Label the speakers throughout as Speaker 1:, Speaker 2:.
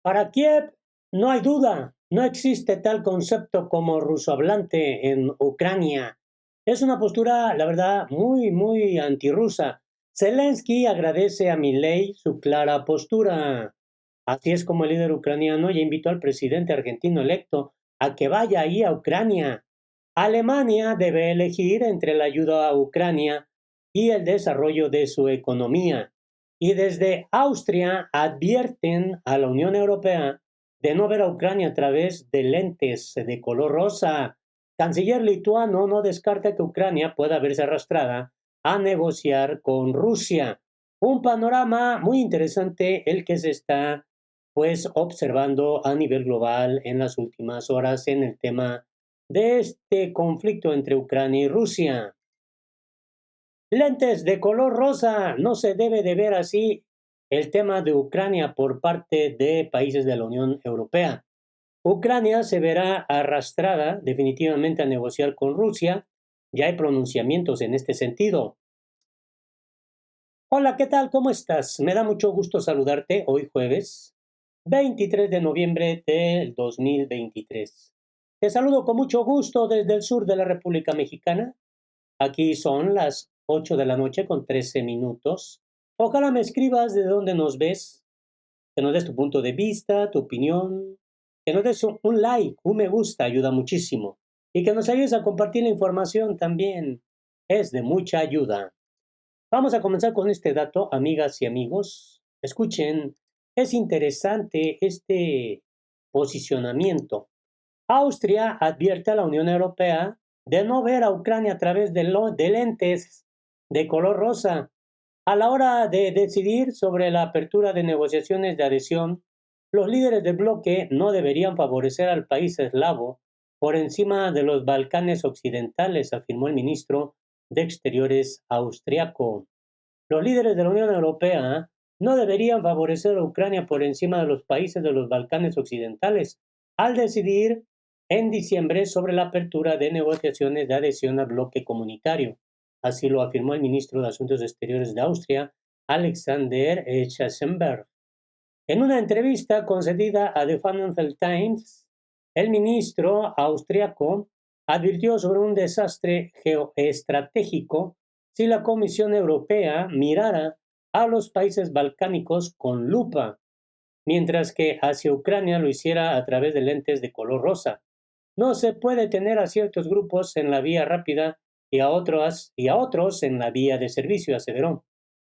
Speaker 1: Para Kiev, no hay duda, no existe tal concepto como rusohablante en Ucrania. Es una postura, la verdad, muy antirrusa. Zelensky agradece a Milei su clara postura. Así es como el líder ucraniano ya invitó al presidente argentino electo a que vaya ahí a Ucrania. Alemania debe elegir entre la ayuda a Ucrania y el desarrollo de su economía. Y desde Austria advierten a la Unión Europea de no ver a Ucrania a través de lentes de color rosa. Canciller lituano no descarta que Ucrania pueda verse arrastrada a negociar con Rusia. Un panorama muy interesante el que se está observando a nivel global en las últimas horas en el tema de este conflicto entre Ucrania y Rusia. Lentes de color rosa, no se debe de ver así el tema de Ucrania por parte de países de la Unión Europea. Ucrania se verá arrastrada definitivamente a negociar con Rusia. Ya hay pronunciamientos en este sentido. Hola, ¿qué tal? ¿Cómo estás? Me da mucho gusto saludarte hoy jueves 23 de noviembre del 2023. Te saludo con mucho gusto desde el sur de la República Mexicana. Aquí son las 8 de la noche con 13 minutos. Ojalá me escribas de dónde nos ves, que nos des tu punto de vista, tu opinión, que nos des un like, un me gusta, ayuda muchísimo. Y que nos ayudes a compartir la información también. Es de mucha ayuda. Vamos a comenzar con este dato, amigas y amigos. Escuchen, es interesante este posicionamiento. Austria advierte a la Unión Europea de no ver a Ucrania a través de lentes de color rosa. A la hora de decidir sobre la apertura de negociaciones de adhesión, los líderes del bloque no deberían favorecer al país eslavo por encima de los Balcanes occidentales, afirmó el ministro de Exteriores austriaco. Los líderes de la Unión Europea no deberían favorecer a Ucrania por encima de los países de los Balcanes occidentales al decidir en diciembre sobre la apertura de negociaciones de adhesión al bloque comunitario. Así lo afirmó el ministro de Asuntos Exteriores de Austria, Alexander Schallenberg. En una entrevista concedida a The Financial Times, el ministro austriaco advirtió sobre un desastre geoestratégico si la Comisión Europea mirara a los países balcánicos con lupa, mientras que hacia Ucrania lo hiciera a través de lentes de color rosa. No se puede tener a ciertos grupos en la vía rápida y a otros en la vía de servicio, aseveró,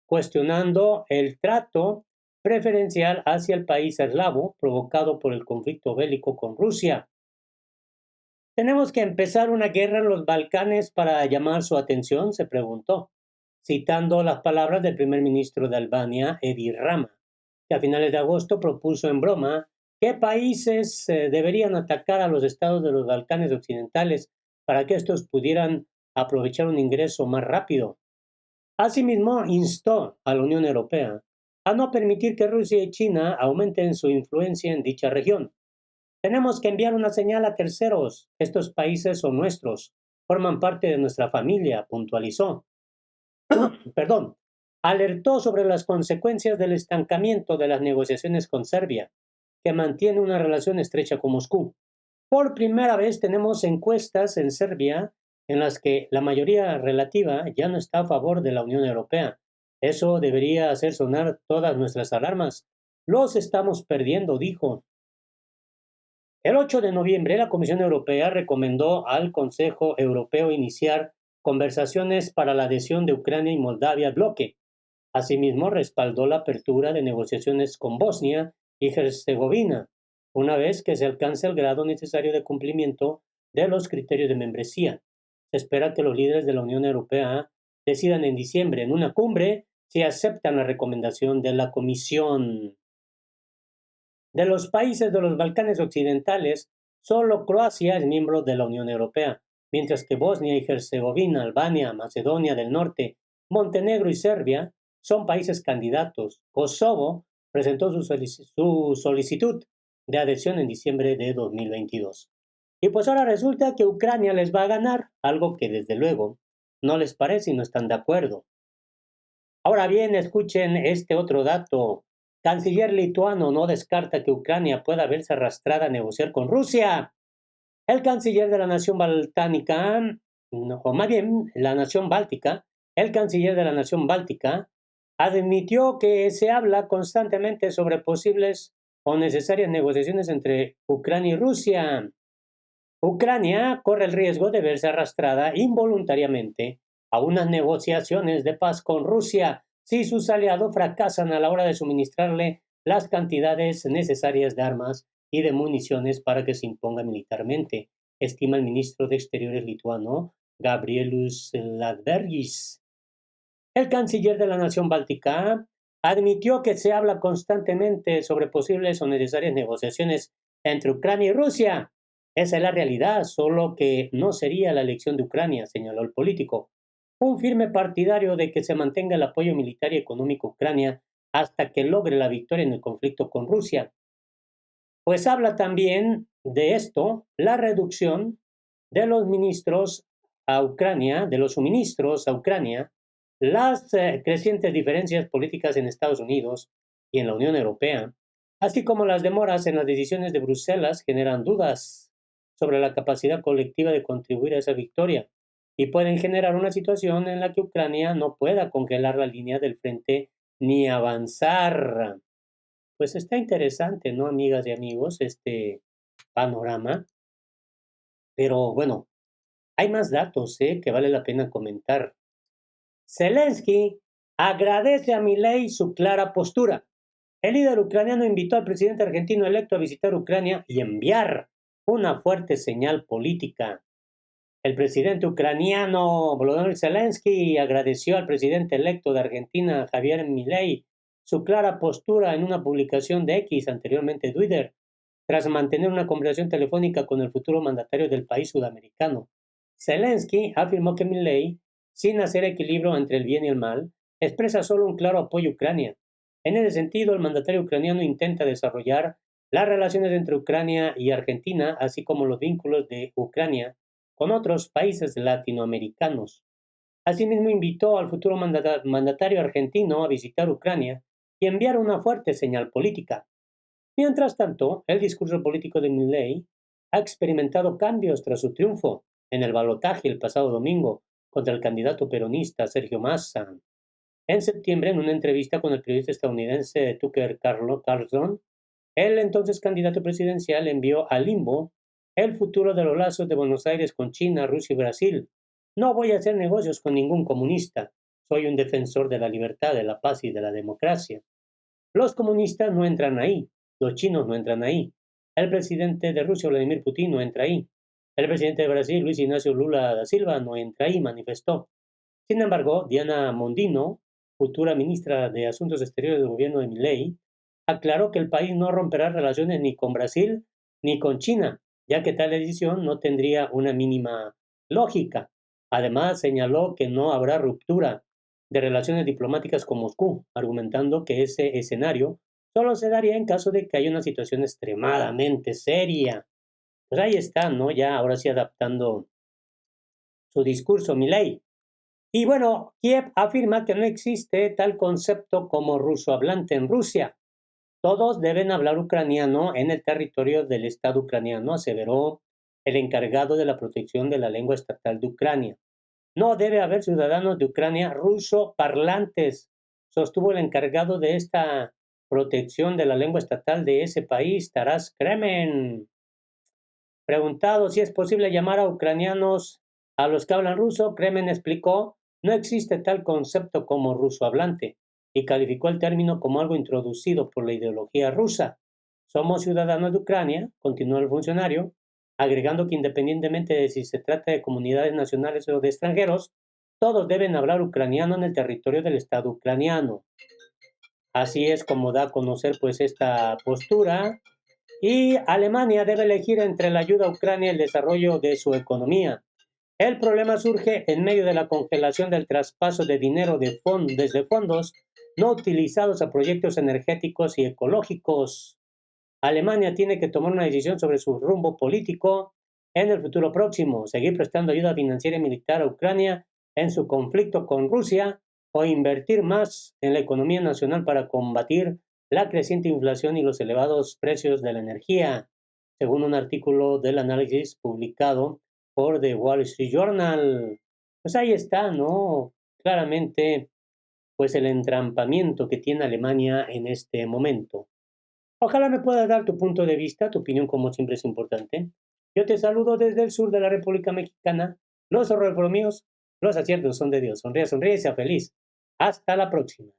Speaker 1: cuestionando el trato preferencial hacia el país eslavo provocado por el conflicto bélico con Rusia. ¿Tenemos que empezar una guerra en los Balcanes para llamar su atención?, se preguntó, citando las palabras del primer ministro de Albania, Edi Rama, que a finales de agosto propuso en broma qué países deberían atacar a los estados de los Balcanes occidentales para que estos pudieran aprovechar un ingreso más rápido. Asimismo, instó a la Unión Europea a no permitir que Rusia y China aumenten su influencia en dicha región. Tenemos que enviar una señal a terceros. Estos países son nuestros, forman parte de nuestra familia, puntualizó. Perdón. Alertó sobre las consecuencias del estancamiento de las negociaciones con Serbia, que mantiene una relación estrecha con Moscú. Por primera vez tenemos encuestas en Serbia en las que la mayoría relativa ya no está a favor de la Unión Europea. Eso debería hacer sonar todas nuestras alarmas. Los estamos perdiendo, dijo. El 8 de noviembre, la Comisión Europea recomendó al Consejo Europeo iniciar conversaciones para la adhesión de Ucrania y Moldavia al bloque. Asimismo, respaldó la apertura de negociaciones con Bosnia y Herzegovina, una vez que se alcance el grado necesario de cumplimiento de los criterios de membresía. Se espera que los líderes de la Unión Europea decidan en diciembre en una cumbre si aceptan la recomendación de la Comisión. De los países de los Balcanes occidentales, solo Croacia es miembro de la Unión Europea, mientras que Bosnia y Herzegovina, Albania, Macedonia del Norte, Montenegro y Serbia son países candidatos. Kosovo presentó su solicitud de adhesión en diciembre de 2022. Y pues ahora resulta que Ucrania les va a ganar, algo que desde luego no les parece y no están de acuerdo. Ahora bien, escuchen este otro dato. Canciller lituano no descarta que Ucrania pueda verse arrastrada a negociar con Rusia. El canciller de la nación baltánica, o más bien la nación báltica, el canciller de la nación báltica admitió que se habla constantemente sobre posibles o necesarias negociaciones entre Ucrania y Rusia. Ucrania corre el riesgo de verse arrastrada involuntariamente a unas negociaciones de paz con Rusia si sus aliados fracasan a la hora de suministrarle las cantidades necesarias de armas y de municiones para que se imponga militarmente, estima el ministro de Exteriores lituano Gabrielius Landsbergis. El canciller de la nación báltica admitió que se habla constantemente sobre posibles o necesarias negociaciones entre Ucrania y Rusia. Esa es la realidad, solo que no sería la elección de Ucrania, señaló el político. Un firme partidario de que se mantenga el apoyo militar y económico a Ucrania hasta que logre la victoria en el conflicto con Rusia. Pues habla también de esto, la reducción de los ministros a Ucrania, de los suministros a Ucrania, las crecientes diferencias políticas en Estados Unidos y en la Unión Europea, así como las demoras en las decisiones de Bruselas generan dudas sobre la capacidad colectiva de contribuir a esa victoria y pueden generar una situación en la que Ucrania no pueda congelar la línea del frente ni avanzar. Pues está interesante, ¿no, amigas y amigos? Este panorama. Pero bueno, hay más datos, que vale la pena comentar. Zelensky agradece a Milei su clara postura. El líder ucraniano invitó al presidente argentino electo a visitar Ucrania y enviar una fuerte señal política. El presidente ucraniano Volodymyr Zelensky agradeció al presidente electo de Argentina, Javier Milei, su clara postura en una publicación de X, anteriormente Twitter, tras mantener una conversación telefónica con el futuro mandatario del país sudamericano. Zelensky afirmó que Milei, sin hacer equilibrio entre el bien y el mal, expresa solo un claro apoyo a Ucrania. En ese sentido, el mandatario ucraniano intenta desarrollar las relaciones entre Ucrania y Argentina, así como los vínculos de Ucrania con otros países latinoamericanos. Asimismo, invitó al futuro mandatario argentino a visitar Ucrania y enviar una fuerte señal política. Mientras tanto, el discurso político de Milei ha experimentado cambios tras su triunfo en el balotaje el pasado domingo contra el candidato peronista Sergio Massa. En septiembre, en una entrevista con el periodista estadounidense Tucker Carlson, el entonces candidato presidencial envió al limbo el futuro de los lazos de Buenos Aires con China, Rusia y Brasil. No voy a hacer negocios con ningún comunista. Soy un defensor de la libertad, de la paz y de la democracia. Los comunistas no entran ahí. Los chinos no entran ahí. El presidente de Rusia, Vladimir Putin, no entra ahí. El presidente de Brasil, Luis Ignacio Lula da Silva, no entra ahí, manifestó. Sin embargo, Diana Mondino, futura ministra de Asuntos Exteriores del gobierno de Milei, aclaró que el país no romperá relaciones ni con Brasil ni con China, ya que tal decisión no tendría una mínima lógica. Además, señaló que no habrá ruptura de relaciones diplomáticas con Moscú, argumentando que ese escenario solo se daría en caso de que haya una situación extremadamente seria. Pues ahí está, ¿no? Ya ahora sí adaptando su discurso, Milei. Y bueno, Kiev afirma que no existe tal concepto como ruso hablante en Rusia. Todos deben hablar ucraniano en el territorio del Estado ucraniano, aseveró el encargado de la protección de la lengua estatal de Ucrania. No debe haber ciudadanos de Ucrania ruso parlantes, sostuvo el encargado de esta protección de la lengua estatal de ese país, Taras Kremen. Preguntado si es posible llamar a ucranianos a los que hablan ruso, Kremen explicó, no existe tal concepto como ruso hablante y calificó el término como algo introducido por la ideología rusa. Somos ciudadanos de Ucrania, continuó el funcionario, agregando que independientemente de si se trata de comunidades nacionales o de extranjeros, todos deben hablar ucraniano en el territorio del Estado ucraniano. Así es como da a conocer pues esta postura y Alemania debe elegir entre la ayuda a Ucrania y el desarrollo de su economía. El problema surge en medio de la congelación del traspaso de dinero desde fondos no utilizados a proyectos energéticos y ecológicos. Alemania tiene que tomar una decisión sobre su rumbo político en el futuro próximo, seguir prestando ayuda financiera y militar a Ucrania en su conflicto con Rusia o invertir más en la economía nacional para combatir la creciente inflación y los elevados precios de la energía, según un artículo del análisis publicado por The Wall Street Journal. Pues ahí está, ¿no? Claramente, pues el entrampamiento que tiene Alemania en este momento. Ojalá me puedas dar tu punto de vista, tu opinión como siempre es importante. Yo te saludo desde el sur de la República Mexicana. Los errores fueron míos, los aciertos son de Dios. Sonríe, sonríe y sea feliz. Hasta la próxima.